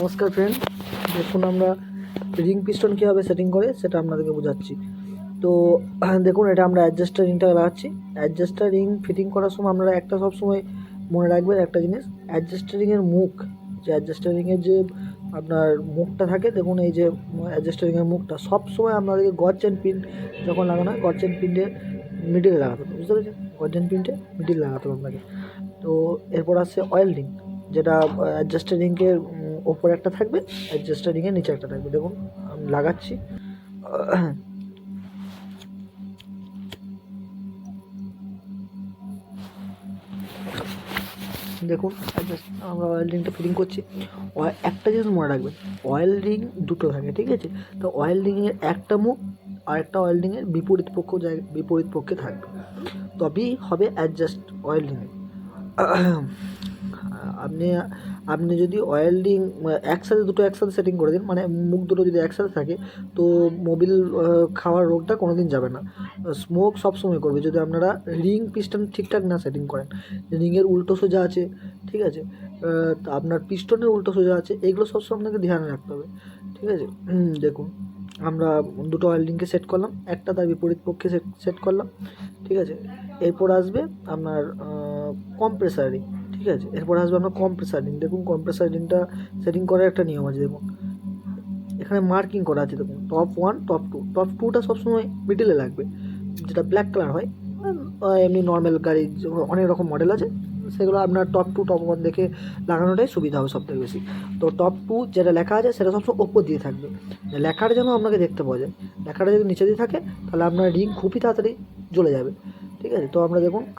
নমস্কার ফ্রেন্ড, দেখুন আমরা রিং পিস্টন কীভাবে সেটিং করে সেটা আপনাদেরকে বোঝাচ্ছি। তো দেখুন, এটা আমরা অ্যাডজাস্টার রিংটা লাগাচ্ছি। অ্যাডজাস্টার রিং ফিটিং করার সময় আপনারা একটা সবসময় মনে রাখবেন একটা জিনিস, অ্যাডজাস্টার রিংয়ের মুখ, যে অ্যাডজাস্টার রিংয়ের যে আপনার মুখটা থাকে, দেখুন এই যে অ্যাডজাস্টার রিংয়ের মুখটা সবসময় আপনাদেরকে গজ চেন পিন যখন লাগানো হয়, গজ চেন পিনের মিডিলে লাগাতে হবে, বুঝতে পেরেছেন? গজ চেন পিনটে মিডিল লাগাতে হবে আপনাকে। তো এরপর আসছে অয়েল রিং, যেটা অ্যাডজাস্টার রিংয়ের ওপরে একটা থাকবে, অ্যাডজাস্টার রিংয়ের নিচে একটা থাকবে। দেখুন আমি লাগাচ্ছি। দেখুন আমরা অয়েল রিংটা ফিটিং করছি। একটা জিনিস মনে রাখবেন, অয়েল রিং দুটো থাকে, ঠিক আছে? তো অয়েল রিংয়ের একটা মুখ আর একটা অয়েল রিংয়ের বিপরীত পক্ষে থাকবে, তবেই হবে অ্যাডজাস্ট অয়েল রিংয়ে। আপনি আপনি যদি অয়েল রিং একসাথে সেটিং করে দিন, মানে মুখ দুটো যদি একসাথে থাকে, তো মোবিল খাওয়ার রোগটা কোনো দিন যাবে না। স্মোক সবসময় করবে যদি আপনারা রিং পিস্টন ঠিকঠাক না সেটিং করেন। রিংয়ের উল্টো সোজা আছে, ঠিক আছে? আপনার পিস্টনের উল্টো সোজা আছে, এগুলো সবসময় আপনাকে ধ্যানে রাখতে হবে, ঠিক আছে? দেখুন আমরা দুটো অয়েল রিংকে সেট করলাম, একটা তার বিপরীত পক্ষে সেট করলাম, ঠিক আছে? এরপর আসবে আপনার কম্প্রেসার রিং, ঠিক আছে? এরপর আসবে আপনার কম্প্রেসার রিং। দেখুন কম্প্রেসার রিংটা সেটিং করার একটা নিয়ম আছে। দেখুন এখানে মার্কিং করা আছে, দেখুন টপ 1 টপ 2। টপ 2টা সবসময় মিডিলে লাগবে, যেটা ব্ল্যাক কালার হয়। এমনি নর্মাল গাড়ি অনেক রকম মডেল আছে, সেগুলো আপনার টপ 2 টপ 1 দেখে লাগানোটাই সুবিধা হবে সবথেকে বেশি। তো টপ 2 যেটা লেখা আছে সেটা সবসময় ওপর দিয়ে থাকবে, লেখাটা যেন আপনাকে দেখতে পাওয়া যায়। লেখাটা যদি নিচে দিয়ে থাকে তাহলে আপনার রিং খুবই তাড়াতাড়ি জ্বলে যাবে, ঠিক আছে? তো আমরা দেখুন